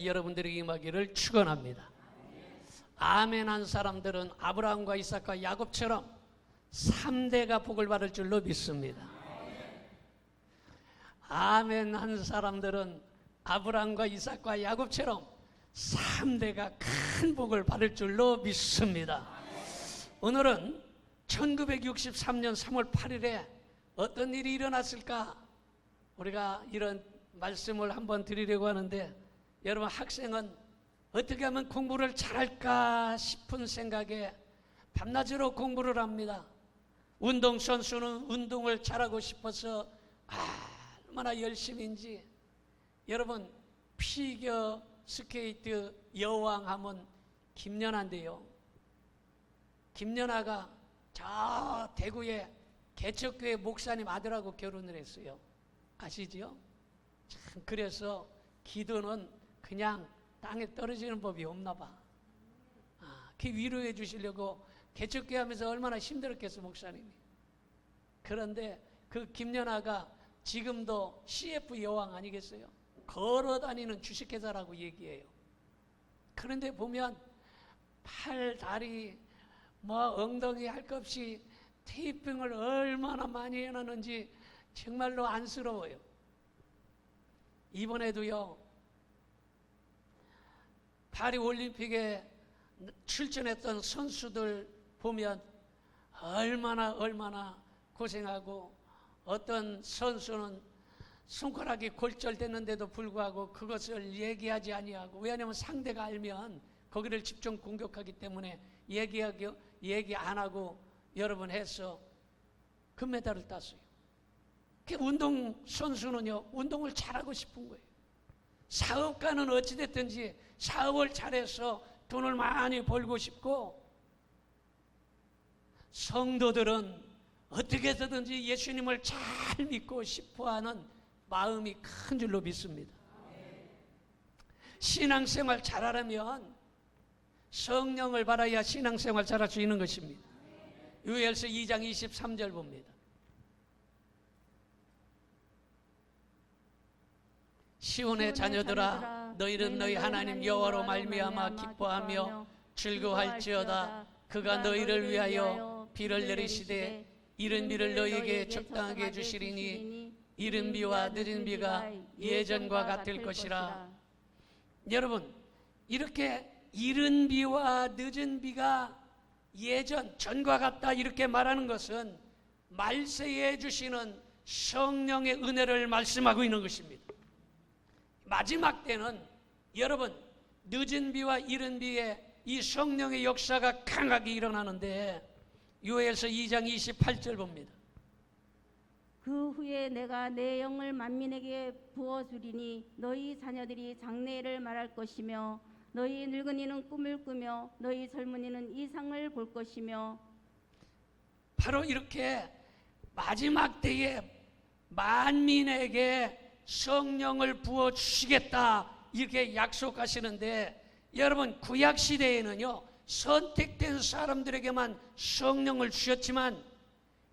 여러분들에게 임하기를 축원합니다. 아멘 한 사람들은 아브라함과 이삭과 야곱처럼 3대가 복을 받을 줄로 믿습니다. 아멘 한 사람들은 아브라함과 이삭과 야곱처럼 3대가 큰 복을 받을 줄로 믿습니다. 오늘은 1963년 3월 8일에 어떤 일이 일어났을까? 우리가 이런 말씀을 한번 드리려고 하는데, 여러분, 학생은 어떻게 하면 공부를 잘할까 싶은 생각에 밤낮으로 공부를 합니다. 운동선수는 운동을 잘하고 싶어서 얼마나 열심인지. 여러분, 피겨 스케이트 여왕 하면 김연아인데요, 김연아가 저 대구의 개척교회 목사님 아들하고 결혼을 했어요. 아시죠? 참, 그래서 기도는 그냥 땅에 떨어지는 법이 없나 봐. 그 위로해 주시려고 개척교회 하면서 얼마나 힘들었겠어, 목사님이. 그런데 그 김연아가 지금도 CF 여왕 아니겠어요? 걸어 다니는 주식회사라고 얘기해요. 그런데 보면 팔, 다리, 엉덩이 할 것 없이 테이핑을 얼마나 많이 해놨는지 정말로 안쓰러워요. 이번에도요, 파리 올림픽에 출전했던 선수들 보면 얼마나 고생하고, 어떤 선수는 손가락이 골절됐는데도 불구하고 그것을 얘기하지 아니하고, 왜냐하면 상대가 알면 거기를 집중 공격하기 때문에 얘기 안 하고 여러 번 해서 금메달을 땄어요. 운동 선수는요, 운동을 잘하고 싶은 거예요. 사업가는 어찌됐든지 사업을 잘해서 돈을 많이 벌고 싶고, 성도들은 어떻게 해서든지 예수님을 잘 믿고 싶어하는 마음이 큰 줄로 믿습니다. 신앙생활 잘하려면 성령을 받아야 신앙생활 잘할 수 있는 것입니다. 요엘서 2장 23절 봅니다. 시온의 자녀들아, 너희는 너희 하나님 여호와로 말미암아 기뻐하며 즐거워할지어다. 그가 너희를 위하여 비를 내리시되 이른 비를 너희에게 적당하게 주시리니 이른 비와 늦은 비가 예전과 같을 것이라. 여러분, 이렇게 이른 비와 늦은 비가 전과 같다 이렇게 말하는 것은 말세에 주시는 성령의 은혜를 말씀하고 있는 것입니다. 마지막 때는 여러분, 늦은 비와 이른 비에 이 성령의 역사가 강하게 일어나는데, 요엘서 2장 28절 봅니다. 그 후에 내가 내 영을 만민에게 부어주리니 너희 자녀들이 장래를 말할 것이며 너희 늙은이는 꿈을 꾸며 너희 젊은이는 이상을 볼 것이며. 바로 이렇게 마지막 때에 만민에게 성령을 부어주시겠다 이렇게 약속하시는데, 여러분, 구약시대에는요 선택된 사람들에게만 성령을 주셨지만,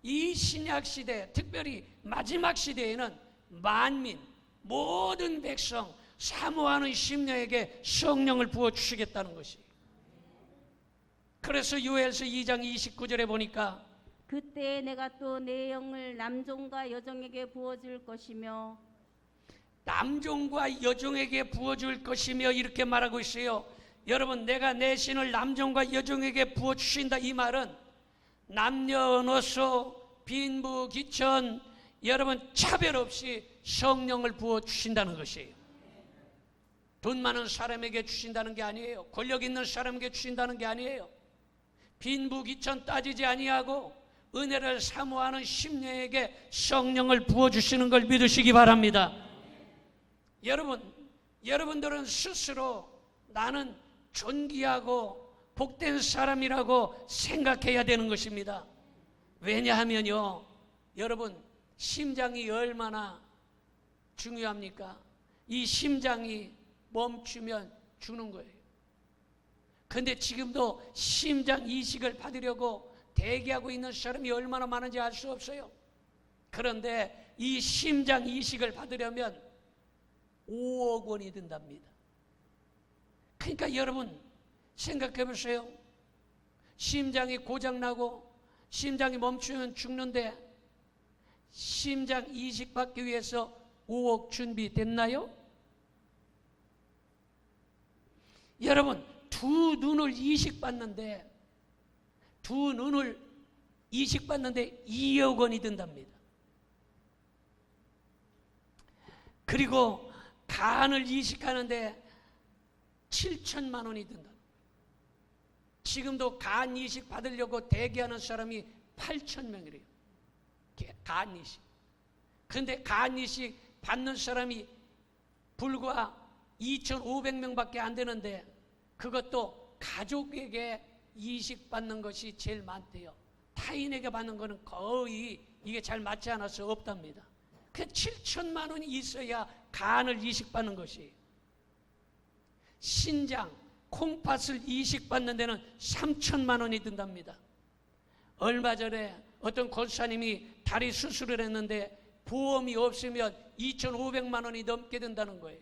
이 신약시대, 특별히 마지막 시대에는 만민, 모든 백성, 사모하는 심령에게 성령을 부어주시겠다는 것이. 그래서 요엘서 2장 29절에 보니까 그때 내가 또 내 영을 남종과 여종에게 부어줄 것이며, 남종과 여종에게 부어줄 것이며 이렇게 말하고 있어요. 여러분, 내가 내 신을 남종과 여종에게 부어주신다 이 말은 남녀노소 빈부 귀천 여러분 차별 없이 성령을 부어주신다는 것이에요. 돈 많은 사람에게 주신다는 게 아니에요. 권력 있는 사람에게 주신다는 게 아니에요. 빈부 귀천 따지지 아니하고 은혜를 사모하는 심령에게 성령을 부어주시는 걸 믿으시기 바랍니다. 여러분들은 스스로 나는 존귀하고 복된 사람이라고 생각해야 되는 것입니다. 왜냐하면요, 여러분, 심장이 얼마나 중요합니까? 이 심장이 멈추면 죽는 거예요. 그런데 지금도 심장 이식을 받으려고 대기하고 있는 사람이 얼마나 많은지 알 수 없어요. 그런데 이 심장 이식을 받으려면 5억 원이 든답니다. 여러분 생각해 보세요. 심장이 고장나고 심장이 멈추면 죽는데 심장 이식 받기 위해서 5억 준비됐나요? 여러분 두 눈을 이식받는데 2억 원이 든답니다. 그리고 간을 이식하는데 7천만 원이 든다. 지금도 간 이식 받으려고 대기하는 사람이 8천 명이래요. 간 이식. 그런데 간 이식 받는 사람이 불과 2,500명밖에 안 되는데 그것도 가족에게 이식 받는 것이 제일 많대요. 타인에게 받는 것은 거의 이게 잘 맞지 않아서 없답니다. 그 7천만 원이 있어야 간을 이식받는 것이에요. 신장, 콩팥을 이식받는 데는 3천만 원이 든답니다. 얼마 전에 어떤 권사님이 다리 수술을 했는데 보험이 없으면 2,500만 원이 넘게 든다는 거예요.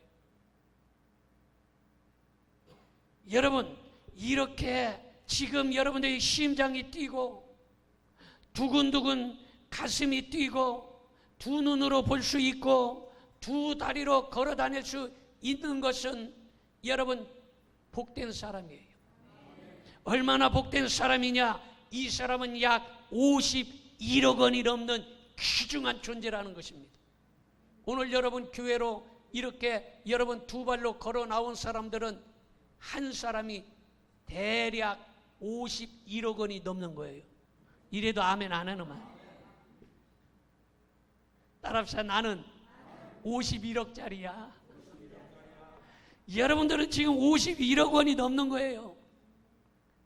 여러분 이렇게 지금 여러분들의 심장이 뛰고 두근두근 가슴이 뛰고 두 눈으로 볼 수 있고 두 다리로 걸어 다닐 수 있는 것은 여러분 복된 사람이에요. 얼마나 복된 사람이냐? 이 사람은 약 51억 원이 넘는 귀중한 존재라는 것입니다. 오늘 여러분 교회로 이렇게 여러분 두 발로 걸어 나온 사람들은 한 사람이 대략 51억 원이 넘는 거예요. 이래도 아멘 안 하는만. 따라합시다. 나는 51억짜리야. 여러분들은 지금 51억 원이 넘는 거예요.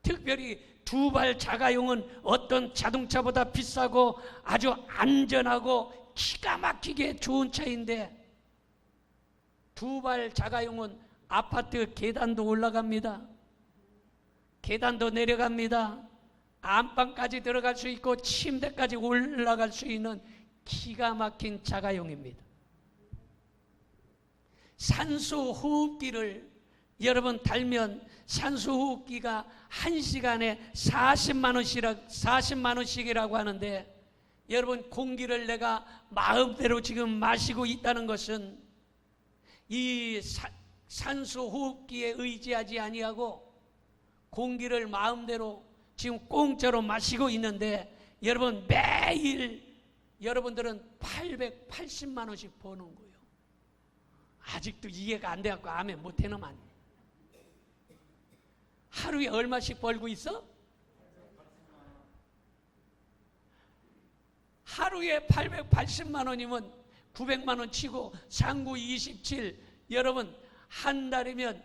특별히 두 발 자가용은 어떤 자동차보다 비싸고 아주 안전하고 기가 막히게 좋은 차인데 두 발 자가용은 아파트 계단도 올라갑니다. 계단도 내려갑니다. 안방까지 들어갈 수 있고 침대까지 올라갈 수 있는 기가 막힌 자가용입니다. 산소 호흡기를 여러분 달면 산소 호흡기가 1시간에 40만 원씩이라고 하는데 여러분 공기를 내가 마음대로 지금 마시고 있다는 것은 이 산소 호흡기에 의지하지 아니하고 공기를 마음대로 지금 공짜로 마시고 있는데 여러분 매일 여러분들은 880만 원씩 버는 거예요. 아직도 이해가 안 돼갖고 아멘 못해놓으면 안 돼. 하루에 얼마씩 벌고 있어? 하루에 880만 원이면 900만 원 치고 상구 27 여러분 한 달이면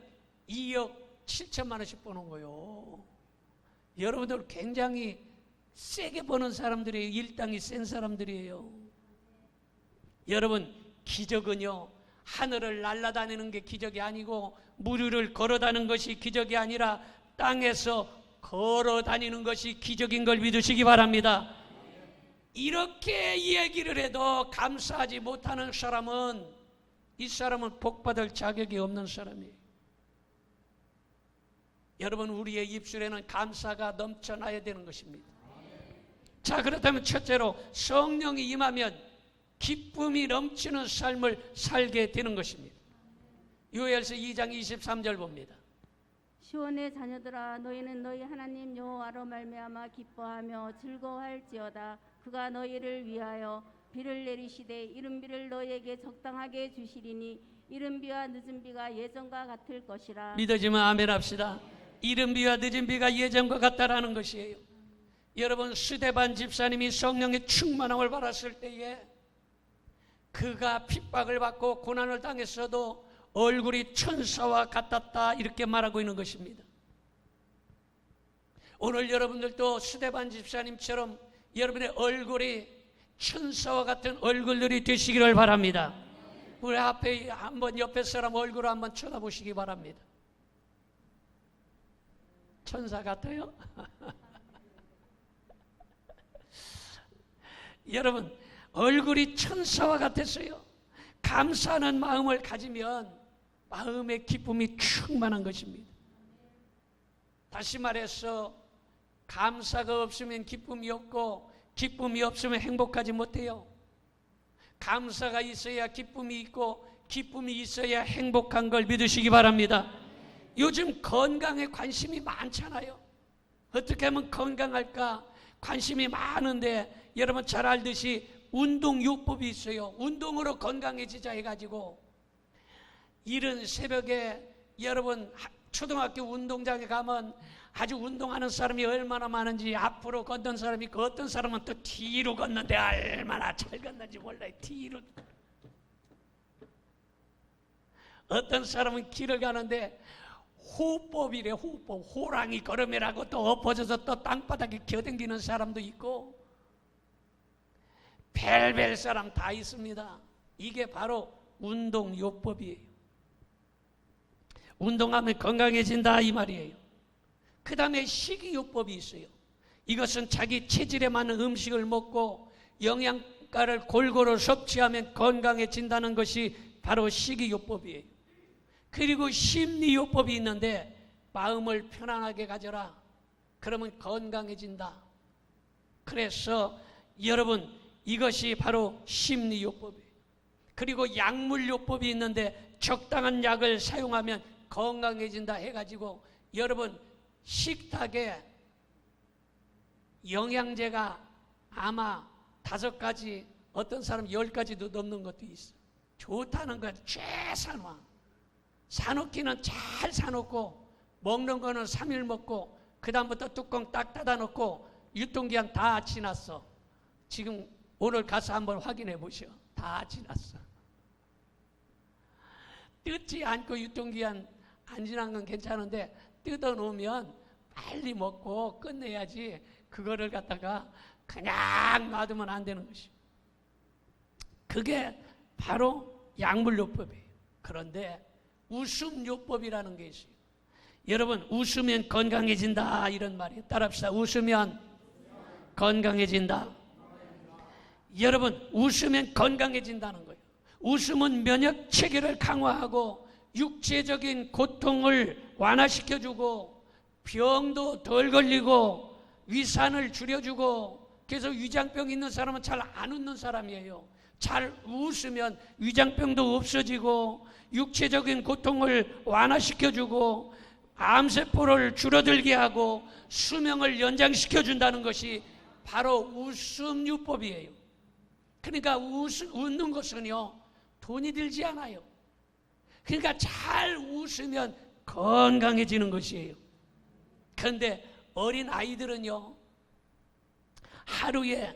2억 7천만 원씩 버는 거예요. 여러분들 굉장히 세게 버는 사람들이에요. 일당이 센 사람들이에요. 여러분 기적은요 하늘을 날아다니는 게 기적이 아니고 무리를 걸어다니는 것이 기적이 아니라 땅에서 걸어다니는 것이 기적인 걸 믿으시기 바랍니다. 이렇게 얘기를 해도 감사하지 못하는 사람은 이 사람은 복받을 자격이 없는 사람이에요. 여러분 우리의 입술에는 감사가 넘쳐나야 되는 것입니다. 자 그렇다면 첫째로 성령이 임하면 기쁨이 넘치는 삶을 살게 되는 것입니다. 요엘서 2장 23절 봅니다. 시온의 자녀들아 너희는 너희 하나님 여호와로 말미암아 기뻐하며 즐거워할지어다. 그가 너희를 위하여 비를 내리시되 이른 비를 너희에게 적당하게 주시리니 이른 비와 늦은 비가 예전과 같을 것이라. 믿어지면 아멘 합시다. 이른 비와 늦은 비가 예전과 같다라는 것이에요. 여러분 스데반 집사님이 성령의 충만함을 받았을 때에 그가 핍박을 받고 고난을 당했어도 얼굴이 천사와 같았다 이렇게 말하고 있는 것입니다. 오늘 여러분들도 스데반 집사님처럼 여러분의 얼굴이 천사와 같은 얼굴들이 되시기를 바랍니다. 우리 앞에 한번 옆에 사람 얼굴을 한번 쳐다보시기 바랍니다. 천사 같아요? 여러분 얼굴이 천사와 같았어요. 감사하는 마음을 가지면 마음의 기쁨이 충만한 것입니다. 다시 말해서 감사가 없으면 기쁨이 없고 기쁨이 없으면 행복하지 못해요. 감사가 있어야 기쁨이 있고 기쁨이 있어야 행복한 걸 믿으시기 바랍니다. 요즘 건강에 관심이 많잖아요. 어떻게 하면 건강할까 관심이 많은데, 여러분 잘 알듯이 운동요법이 있어요. 운동으로 건강해지자 해가지고 이른 새벽에 여러분 초등학교 운동장에 가면 아주 운동하는 사람이 얼마나 많은지, 앞으로 걷는 사람이 있고 어떤 사람은 또 뒤로 걷는데 얼마나 잘 걷는지 몰라요. 뒤로. 어떤 사람은 길을 가는데 호흡법이래. 호흡법. 호랑이 걸음이라고 또 엎어져서 또 땅바닥에 겨댕기는 사람도 있고 별별 사람 다 있습니다. 이게 바로 운동요법이에요. 운동하면 건강해진다 이 말이에요. 그 다음에 식이요법이 있어요. 이것은 자기 체질에 맞는 음식을 먹고 영양가를 골고루 섭취하면 건강해진다는 것이 바로 식이요법이에요. 그리고 심리요법이 있는데 마음을 편안하게 가져라. 그러면 건강해진다. 그래서 여러분 이것이 바로 심리요법이에요. 그리고 약물요법이 있는데 적당한 약을 사용하면 건강해진다 해가지고 여러분 식탁에 영양제가 아마 5가지, 어떤 사람 10가지도 넘는 것도 있어. 좋다는 건 최상화. 사놓기는 잘 사놓고 먹는 거는 3일 먹고 그 다음부터 뚜껑 딱 닫아놓고 유통기한 다 지났어. 지금 오늘 가서 한번 확인해 보시오. 다 지났어. 뜯지 않고 유통기한 안 지난 건 괜찮은데 뜯어놓으면 빨리 먹고 끝내야지, 그거를 갖다가 그냥 놔두면 안 되는 것이요. 그게 바로 약물요법이에요. 그런데 웃음요법이라는 게 있어요. 여러분 웃으면 건강해진다 이런 말이에요. 따라합시다. 웃으면 건강해진다. 여러분 웃으면 건강해진다는 거예요. 웃음은 면역 체계를 강화하고 육체적인 고통을 완화시켜주고 병도 덜 걸리고 위산을 줄여주고, 그래서 위장병 있는 사람은 잘 안 웃는 사람이에요. 잘 웃으면 위장병도 없어지고 육체적인 고통을 완화시켜주고 암세포를 줄어들게 하고 수명을 연장시켜준다는 것이 바로 웃음요법이에요. 그러니까 웃는 것은요 돈이 들지 않아요. 그러니까 잘 웃으면 건강해지는 것이에요. 그런데 어린 아이들은요 하루에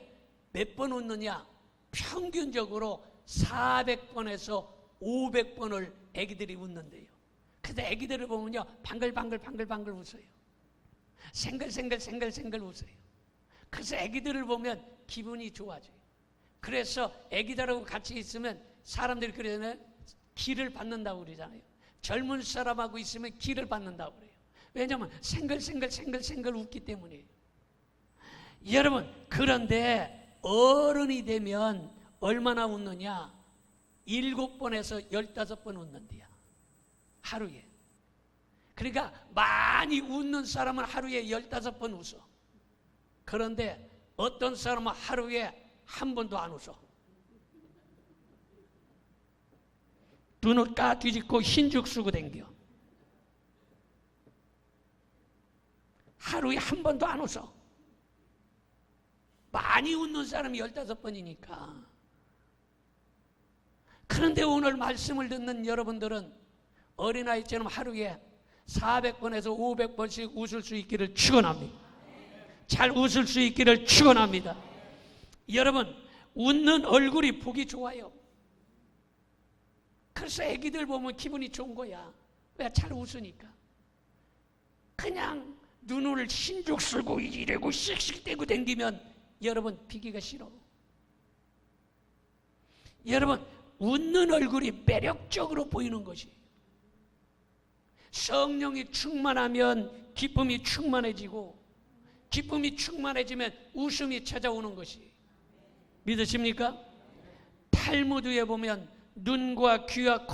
몇 번 웃느냐? 평균적으로 400번에서 500번을 애기들이 웃는데요. 근데 애기들을 보면요 방글방글 웃어요. 생글생글 웃어요. 그래서 애기들을 보면 기분이 좋아져요. 그래서 애기들하고 같이 있으면 사람들이 그러잖아요. 기를 받는다고 그러잖아요. 젊은 사람하고 있으면 기를 받는다고 그래요. 왜냐하면 생글 웃기 때문이에요. 여러분 그런데 어른이 되면 얼마나 웃느냐? 7번에서 15번 웃는데요 하루에. 그러니까 많이 웃는 사람은 하루에 15번 웃어. 그런데 어떤 사람은 하루에 한 번도 안 웃어. 눈을 까 뒤집고 흰죽 쓰고 댕겨. 하루에 한 번도 안 웃어. 많이 웃는 사람이 15번이니까. 그런데 오늘 말씀을 듣는 여러분들은 어린아이처럼 하루에 400번에서 500번씩 웃을 수 있기를 축원합니다. 잘 웃을 수 있기를 축원합니다. 여러분 웃는 얼굴이 보기 좋아요. 그래서 애기들 보면 기분이 좋은 거야. 왜? 잘 웃으니까. 그냥 눈을 흰죽 쓰고 이래고 씩씩대고 댕기면 여러분 비기가 싫어. 여러분 웃는 얼굴이 매력적으로 보이는 것이, 성령이 충만하면 기쁨이 충만해지고 기쁨이 충만해지면 웃음이 찾아오는 것이, 믿으십니까? 탈무드에 보면 눈과 귀와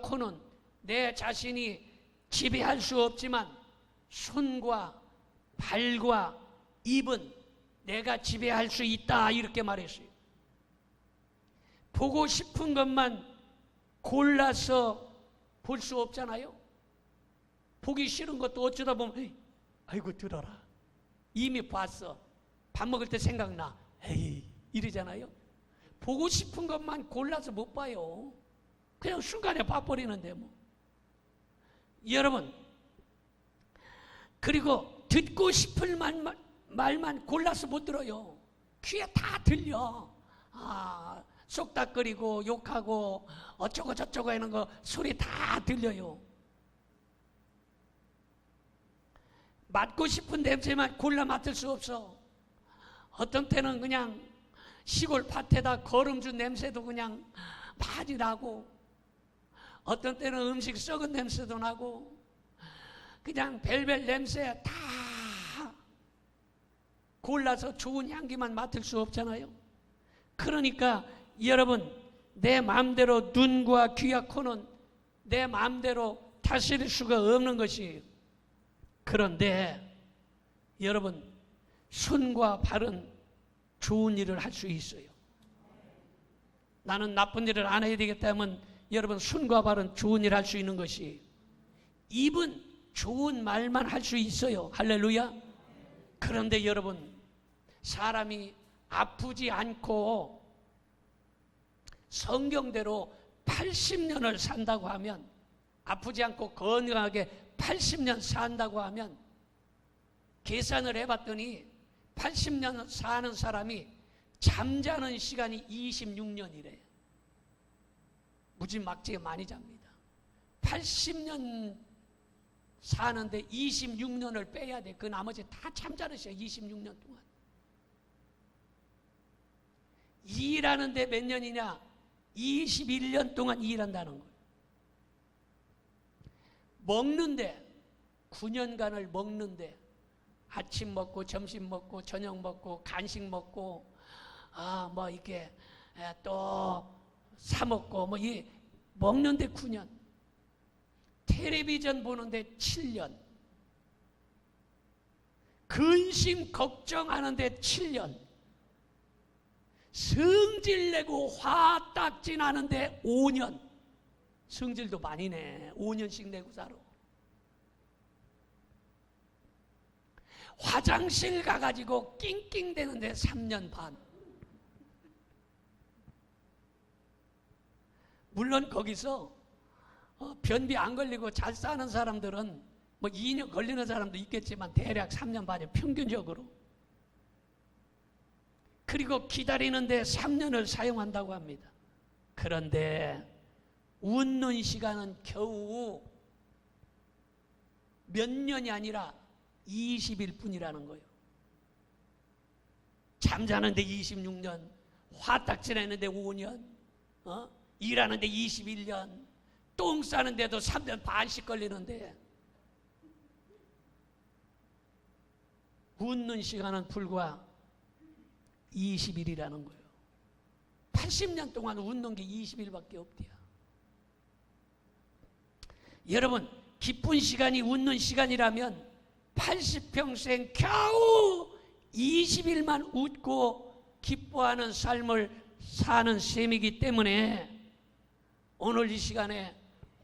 코는 내 자신이 지배할 수 없지만 손과 발과 입은 내가 지배할 수 있다, 이렇게 말했어요. 보고 싶은 것만 골라서 볼 수 없잖아요. 보기 싫은 것도 어쩌다 보면 아이고 들어라, 이미 봤어, 밥 먹을 때 생각나, 에이 이러잖아요. 보고 싶은 것만 골라서 못 봐요. 그냥 순간에 봐버리는데 뭐. 여러분, 그리고 듣고 싶을 말만 골라서 못 들어요. 귀에 다 들려. 쏙닥거리고 욕하고 어쩌고 저쩌고 하는 거 소리 다 들려요. 맡고 싶은 냄새만 골라 맡을 수 없어. 어떤 때는 그냥 시골 밭에다 거름 준 냄새도 그냥 많이 나고, 어떤 때는 음식 썩은 냄새도 나고, 그냥 별별 냄새 다 골라서 좋은 향기만 맡을 수 없잖아요. 그러니까 여러분, 내 마음대로 눈과 귀와 코는 내 마음대로 다스릴 수가 없는 것이에요. 그런데 여러분, 손과 발은 좋은 일을 할 수 있어요. 나는 나쁜 일을 안 해야 되겠다 하면 여러분, 손과 발은 좋은 일을 할 수 있는 것이에요. 입은 좋은 말만 할 수 있어요. 할렐루야. 그런데 여러분, 사람이 아프지 않고 성경대로 80년을 산다고 하면, 아프지 않고 건강하게 80년 산다고 하면, 계산을 해봤더니 80년 사는 사람이 잠자는 시간이 26년이래요. 무지막지게 많이 잡니다. 80년 사는데 26년을 빼야 돼. 그 나머지 다 잠자르셔. 26년 동안. 일하는데 몇 년이냐? 21년 동안 일한다는 거예요. 먹는데 9년간을 먹는데, 아침 먹고 점심 먹고 저녁 먹고 간식 먹고 뭐 이렇게 또 사 먹고 뭐 이 먹는데 9년, 텔레비전 보는데 7년, 근심 걱정하는데 7년, 성질 내고 화 딱진하는데 5년. 성질도 많이 내. 5년씩 내고 살아. 화장실 가가지고 낑낑대는데 3년 반. 물론 거기서 변비 안 걸리고 잘 사는 사람들은 뭐 2년 걸리는 사람도 있겠지만 대략 3년 반이에요, 평균적으로. 그리고 기다리는데 3년을 사용한다고 합니다. 그런데 웃는 시간은 겨우 몇 년이 아니라 20일 뿐이라는 거예요. 잠자는데 26년, 화딱지내는데 5년, 일하는데 21년, 똥 싸는데도 3년 반씩 걸리는데, 웃는 시간은 불과 20일이라는 거예요. 80년 동안 웃는 게 20일밖에 없대요. 여러분, 기쁜 시간이 웃는 시간이라면 80평생 겨우 20일만 웃고 기뻐하는 삶을 사는 셈이기 때문에 오늘 이 시간에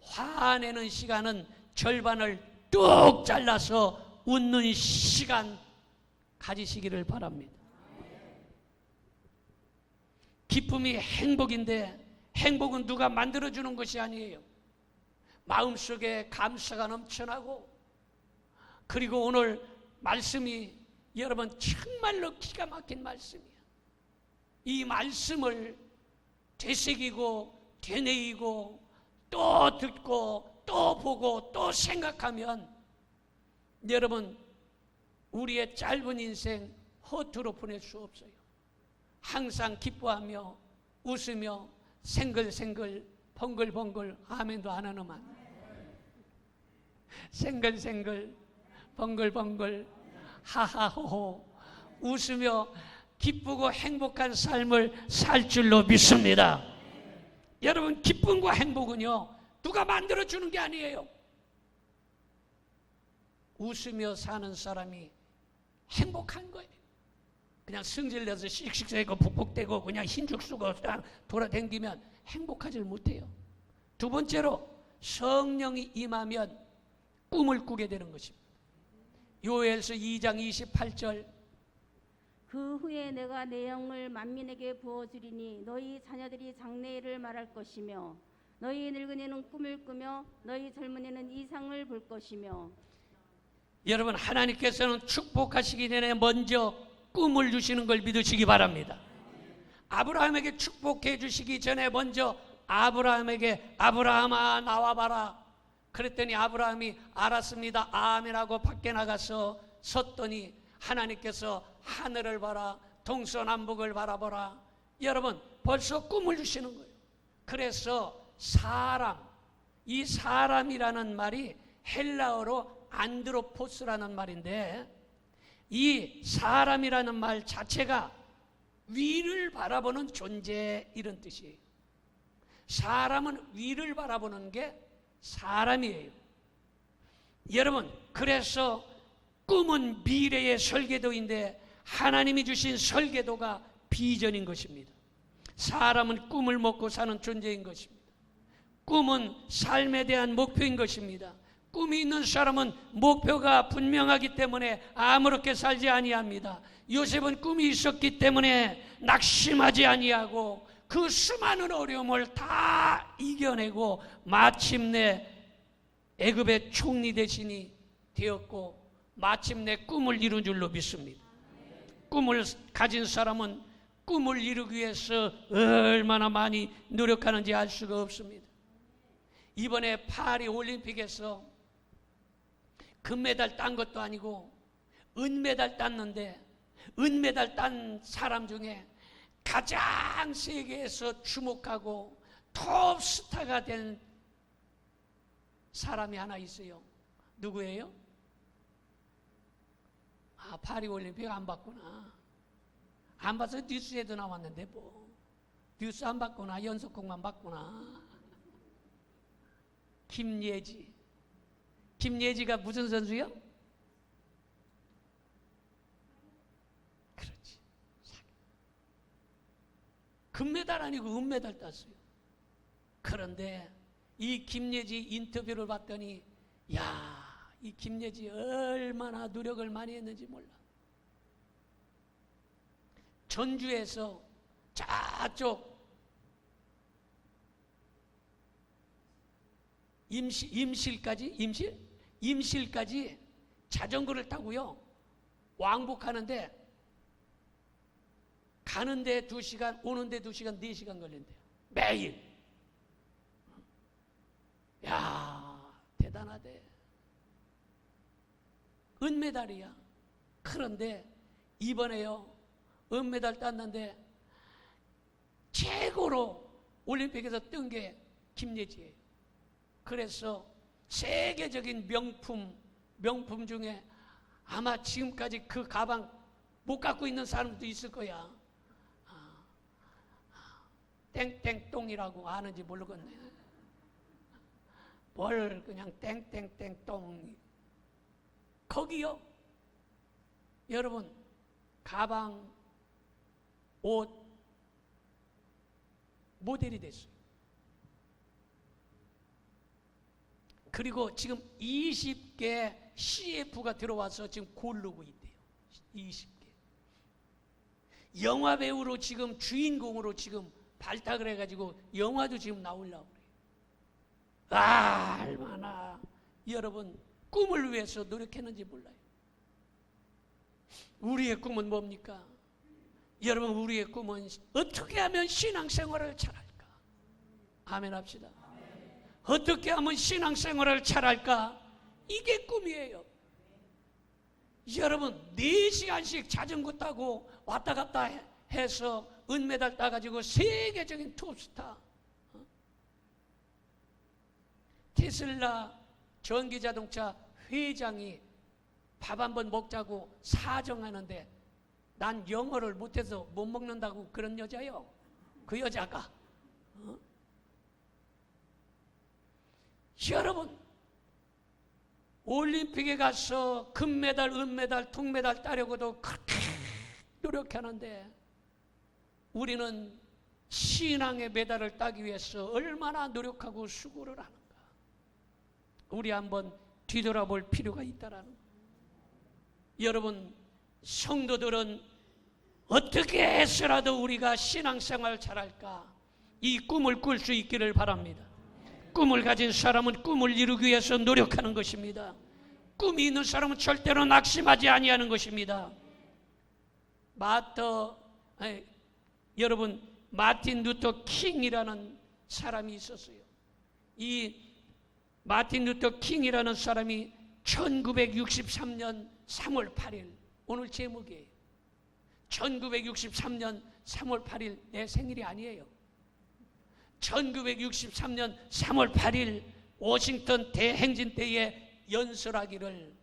화내는 시간은 절반을 뚝 잘라서 웃는 시간 가지시기를 바랍니다. 기쁨이 행복인데, 행복은 누가 만들어주는 것이 아니에요. 마음속에 감사가 넘쳐나고, 그리고 오늘 말씀이 여러분 정말로 기가 막힌 말씀이에요. 이 말씀을 되새기고 되뇌이고 또 듣고 또 보고 또 생각하면 여러분, 우리의 짧은 인생 허투루 보낼 수 없어요. 항상 기뻐하며 웃으며 생글생글 벙글벙글, 아멘도 안 하는만, 생글생글 벙글벙글 하하호호 웃으며 기쁘고 행복한 삶을 살 줄로 믿습니다. 여러분, 기쁨과 행복은요 누가 만들어주는 게 아니에요. 웃으며 사는 사람이 행복한 거예요. 그냥 승질내서 씩씩대고 북북대고 그냥 흰죽 쓰고 돌아다니면 행복하지 못해요. 두 번째로 성령이 임하면 꿈을 꾸게 되는 것입니다. 요엘서 2장 28절 그 후에 내가 내 영을 만민에게 부어주리니 너희 자녀들이 장래일을 말할 것이며 너희 늙은이는 꿈을 꾸며 너희 젊은이는 이상을 볼 것이며. 여러분, 하나님께서는 축복하시기 전에 먼저 꿈을 주시는 걸 믿으시기 바랍니다. 아브라함에게 축복해 주시기 전에 먼저 아브라함에게 아브라함아 나와봐라. 그랬더니 아브라함이 알았습니다 아멘하고 밖에 나가서 섰더니 하나님께서 하늘을 봐라 동서남북을 바라보라. 여러분, 벌써 꿈을 주시는 거예요. 그래서 사람, 이 사람이라는 말이 헬라어로 안드로포스라는 말인데, 이 사람이라는 말 자체가 위를 바라보는 존재, 이런 뜻이에요. 사람은 위를 바라보는 게 사람이에요. 여러분, 그래서 꿈은 미래의 설계도인데 하나님이 주신 설계도가 비전인 것입니다. 사람은 꿈을 먹고 사는 존재인 것입니다. 꿈은 삶에 대한 목표인 것입니다. 꿈이 있는 사람은 목표가 분명하기 때문에 아무렇게 살지 아니합니다. 요셉은 꿈이 있었기 때문에 낙심하지 아니하고 그 수많은 어려움을 다 이겨내고 마침내 애굽의 총리 대신이 되었고 마침내 꿈을 이룬 줄로 믿습니다. 꿈을 가진 사람은 꿈을 이루기 위해서 얼마나 많이 노력하는지 알 수가 없습니다. 이번에 파리 올림픽에서 금메달 딴 것도 아니고 은메달 땄는데, 은메달 딴 사람 중에 가장 세계에서 주목하고 톱스타가 된 사람이 하나 있어요. 누구예요? 아, 파리 올림픽 안 봤구나. 안 봐서 뉴스에도 나왔는데 뭐 뉴스 안 봤구나. 연속곡만 봤구나. 김예지. 김예지가 무슨 선수요? 그렇지. 금메달 아니고 은메달 땄어요. 그런데 이 김예지 인터뷰를 봤더니 야, 이 김예지 얼마나 노력을 많이 했는지 몰라. 전주에서 저쪽 임실까지 자전거를 타고요 왕복하는데, 가는데 2시간 오는데 2시간 4시간 걸린대요 매일. 야, 대단하대. 은메달이야. 그런데 이번에요 은메달 땄는데 최고로 올림픽에서 뜬 게 김예지예요. 그래서 세계적인 명품 중에 아마 지금까지 그 가방 못 갖고 있는 사람도 있을 거야. 땡땡똥이라고 아는지 모르겠네. 뭘 그냥 땡땡땡똥. 거기요, 여러분, 가방, 옷, 모델이 됐어요. 그리고 지금 20개 CF가 들어와서 지금 고르고 있대요. 20개. 영화 배우로 지금 주인공으로 지금 발탁을 해가지고 영화도 지금 나오려고 그래요. 얼마나 여러분 꿈을 위해서 노력했는지 몰라요. 우리의 꿈은 뭡니까? 여러분, 우리의 꿈은 어떻게 하면 신앙생활을 잘할까? 아멘 합시다. 어떻게 하면 신앙생활을 잘할까? 이게 꿈이에요. 여러분, 4시간씩 자전거 타고 왔다 갔다 해서 은메달 따가지고 세계적인 톱스타, 테슬라 전기자동차 회장이 밥 한번 먹자고 사정하는데 난 영어를 못해서 못 먹는다고 그런 여자요. 그 여자가 여러분, 올림픽에 가서 금메달, 은메달, 동메달 따려고도 그렇게 노력하는데 우리는 신앙의 메달을 따기 위해서 얼마나 노력하고 수고를 하는가. 우리 한번 뒤돌아볼 필요가 있다라는 거예요. 여러분, 성도들은 어떻게 해서라도 우리가 신앙생활 잘할까, 이 꿈을 꿀 수 있기를 바랍니다. 꿈을 가진 사람은 꿈을 이루기 위해서 노력하는 것입니다. 꿈이 있는 사람은 절대로 낙심하지 아니하는 것입니다. 여러분, 마틴 루터 킹이라는 사람이 있었어요. 이 마틴 루터 킹이라는 사람이 1963년 3월 8일, 오늘 제목이에요. 1963년 3월 8일 내 생일이 아니에요. 1963년 3월 8일 워싱턴 대행진 때에 연설하기를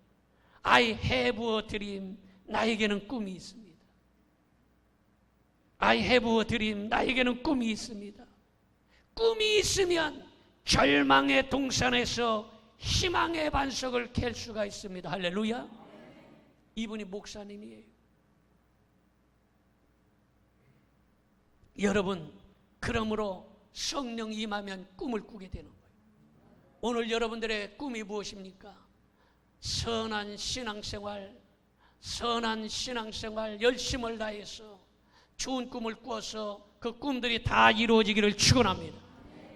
I have a dream, 나에게는 꿈이 있습니다. I have a dream, 나에게는 꿈이 있습니다. 꿈이 있으면 절망의 동산에서 희망의 반석을 캘 수가 있습니다. 할렐루야. 이분이 목사님이에요. 여러분, 그러므로 성령이 임하면 꿈을 꾸게 되는 거예요. 오늘 여러분들의 꿈이 무엇입니까? 선한 신앙생활 열심을 다해서 좋은 꿈을 꾸어서 그 꿈들이 다 이루어지기를 축원합니다.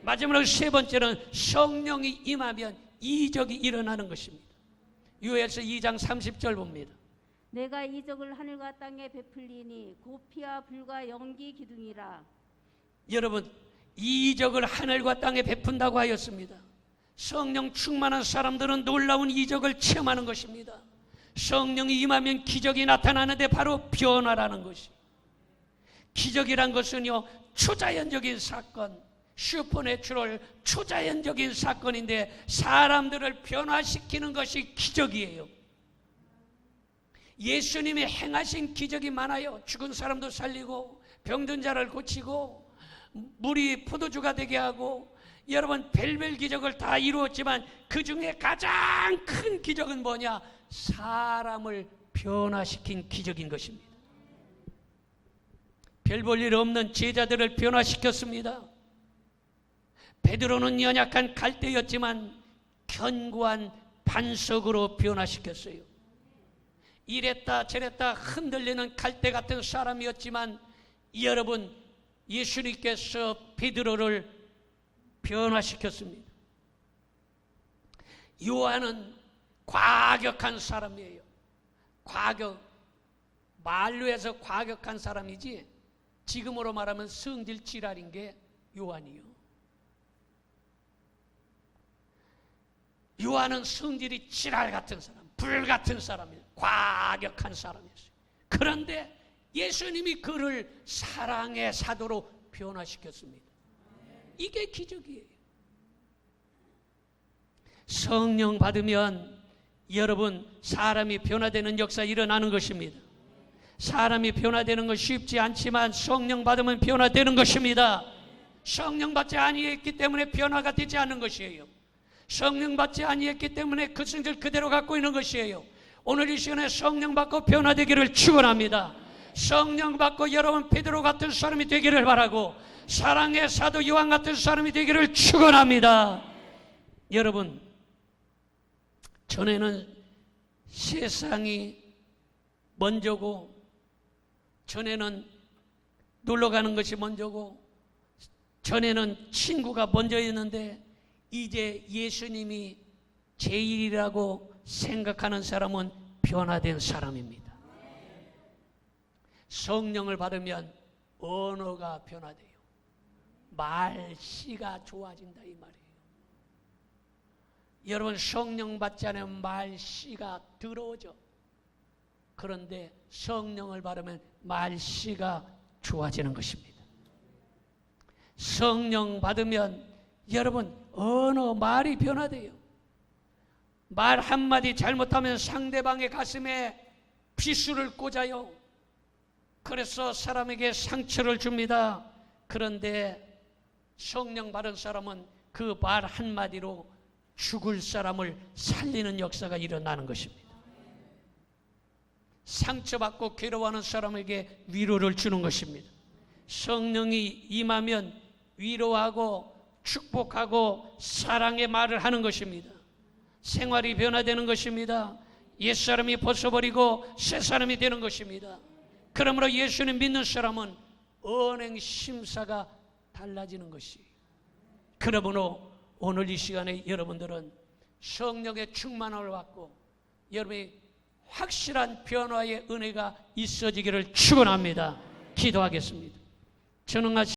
마지막으로 세 번째는 성령이 임하면 이적이 일어나는 것입니다. 요엘서 2장 30절 봅니다. 내가 이적을 하늘과 땅에 베풀리니 곧 피와 불과 연기 기둥이라. 여러분, 이적을 하늘과 땅에 베푼다고 하였습니다. 성령 충만한 사람들은 놀라운 이적을 체험하는 것입니다. 성령이 임하면 기적이 나타나는데 바로 변화라는 것이. 기적이란 것은요, 초자연적인 사건, 슈퍼내추럴 초자연적인 사건인데 사람들을 변화시키는 것이 기적이에요. 예수님이 행하신 기적이 많아요. 죽은 사람도 살리고 병든 자를 고치고 물이 포도주가 되게 하고, 여러분 별별 기적을 다 이루었지만 그 중에 가장 큰 기적은 뭐냐? 사람을 변화시킨 기적인 것입니다. 별 볼 일 없는 제자들을 변화시켰습니다. 베드로는 연약한 갈대였지만 견고한 반석으로 변화시켰어요. 이랬다 저랬다 흔들리는 갈대 같은 사람이었지만 여러분, 예수님께서 베드로를 변화시켰습니다. 요한은 과격한 사람이에요. 말로 해서 과격한 사람이지 지금으로 말하면 성질 지랄인 게 요한이요. 요한은 성질이 지랄 같은 사람, 불 같은 사람이에요. 과격한 사람이었어요. 그런데 예수님이 그를 사랑의 사도로 변화시켰습니다. 이게 기적이에요. 성령 받으면 여러분, 사람이 변화되는 역사 일어나는 것입니다. 사람이 변화되는 건 쉽지 않지만 성령 받으면 변화되는 것입니다. 성령 받지 아니했기 때문에 변화가 되지 않는 것이에요. 성령 받지 아니했기 때문에 그 성질 그대로 갖고 있는 것이에요. 오늘 이 시간에 성령 받고 변화되기를 축원합니다. 성령 받고 여러분 베드로 같은 사람이 되기를 바라고 사랑의 사도 요한 같은 사람이 되기를 축원합니다. 여러분, 전에는 세상이 먼저고, 전에는 놀러 가는 것이 먼저고, 전에는 친구가 먼저였는데 이제 예수님이 제일이라고 생각하는 사람은 변화된 사람입니다. 성령을 받으면 언어가 변화돼요. 말씨가 좋아진다 이 말이에요. 여러분, 성령 받지 않으면 말씨가 더러워져. 그런데 성령을 받으면 말씨가 좋아지는 것입니다. 성령 받으면 여러분 말이 변화돼요. 말 한마디 잘못하면 상대방의 가슴에 비수를 꽂아요. 그래서 사람에게 상처를 줍니다. 그런데 성령 받은 사람은 그 말 한마디로 죽을 사람을 살리는 역사가 일어나는 것입니다. 상처받고 괴로워하는 사람에게 위로를 주는 것입니다. 성령이 임하면 위로하고 축복하고 사랑의 말을 하는 것입니다. 생활이 변화되는 것입니다. 옛사람이 벗어버리고 새사람이 되는 것입니다. 그러므로 예수님 믿는 사람은 언행 심사가 달라지는 것이에요. 그러므로 오늘 이 시간에 여러분들은 성령의 충만함을 받고 여러분이 확실한 변화의 은혜가 있어지기를 축원합니다. 기도하겠습니다. 전능하신